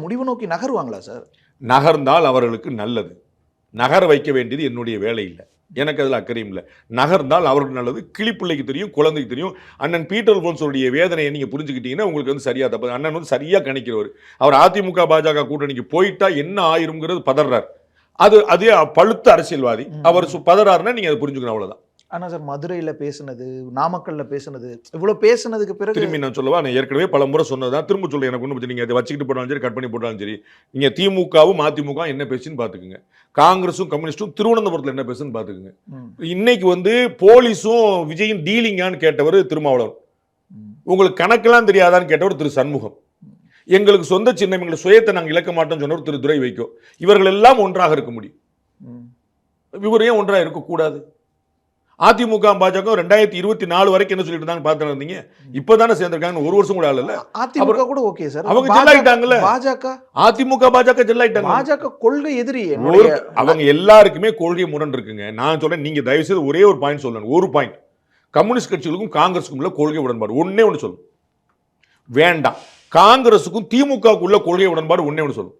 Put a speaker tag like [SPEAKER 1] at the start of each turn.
[SPEAKER 1] முடிவு நோக்கி நகருவாங்களா சார்?
[SPEAKER 2] நகர்ந்தால் அவர்களுக்கு நல்லது. நகர வைக்க வேண்டியது என்னுடைய வேலை இல்லை, எனக்கு அதில் அக்கறையும் இல்லை. நகர்ந்தால் அவருக்கு நல்லது. கிளிப்பிள்ளைக்கு தெரியும், குழந்தைக்கு தெரியும். அண்ணன் பீட்டர் போன்ஸோடைய வேதனையை நீங்கள் புரிஞ்சுக்கிட்டீங்கன்னா உங்களுக்கு வந்து சரியாக தப்பு. அண்ணன் வந்து சரியாக கணிக்கிறவர். அவர் அதிமுக பாஜக கூட்டணிக்கு போயிட்டா என்ன ஆயிருங்கிறது பதறார். அதே பழுத்த அரசியல்வாதி. அவர் பதறாருன்னா நீங்கள் அதை புரிஞ்சுக்கணும், அவ்வளோதான்.
[SPEAKER 1] ஆனா சார், மதுரையில் பேசுனது, நாமக்கல்ல பேசுனது, இவ்வளோ பேசுனதுக்கு பிறகு
[SPEAKER 2] திரும்பி நான் சொல்லவா, நான் ஏற்கனவே பல முறை சொன்னதான் திரும்ப சொல்ல. எனக்கு ஒன்றும் நீங்கள் அதை வச்சுக்கிட்டு போட்டாலும் சரி, கட் பண்ணி போட்டாலும் சரி, நீங்கள் திமுகவும் அதிமுக என்ன பேசுன்னு பார்த்துக்குங்க. காங்கிரஸும் கம்யூனிஸ்டும் திருவனந்தபுரத்தில் என்ன பேசுன்னு பார்த்துக்குங்க. இன்னைக்கு வந்து போலீஸும் விஜயின் டீலிங்கான்னு கேட்டவர் திருமாவளவன். உங்களுக்கு கணக்கெல்லாம் தெரியாதான்னு கேட்டவர் திரு சண்முகம். எங்களுக்கு சொந்த சின்னம், எங்களை சுயத்தை நாங்கள் இழக்க மாட்டோம்னு சொன்னவர் திரு துரை வைகோ. இவர்கள் எல்லாம் ஒன்றாக இருக்க முடியும். இவர் ஏன் ஒன்றாக இருக்கக்கூடாது? அதிமுக பாஜக 2024 வரைக்கும் என்ன சொல்லிட்டு இருந்தாங்க பார்த்து இருந்தீங்க. இப்பதானே சேர்ந்திருக்காங்க, ஒரு வருஷம் கூட ஆகல.
[SPEAKER 1] அதிமுக கூட ஓகே சார்,
[SPEAKER 2] அவங்க ஜெல்லாயிட்டாங்கல்ல.
[SPEAKER 1] பாஜக,
[SPEAKER 2] அதிமுக பாஜக ஜெல்லாயிட்டாங்க.
[SPEAKER 1] பாஜக கொள்கை எதிரி.
[SPEAKER 2] அவங்க எல்லாருக்குமே கொள்கை முரண் இருக்குங்க. நான் சொல்றேன், நீங்க தயவு செய்து ஒரே ஒரு பாயிண்ட் சொல்லணும். ஒரு பாயிண்ட், கம்யூனிஸ்ட் கட்சிகளுக்கும் காங்கிரஸுக்கும் உள்ள கொள்கை உடன்பாடு ஒன்னே ஒன்று சொல்லும். வேண்டாம், காங்கிரஸுக்கும் திமுகவுக்கு உள்ள கொள்கை உடன்பாடு ஒன்னே ஒன்று சொல்லும்.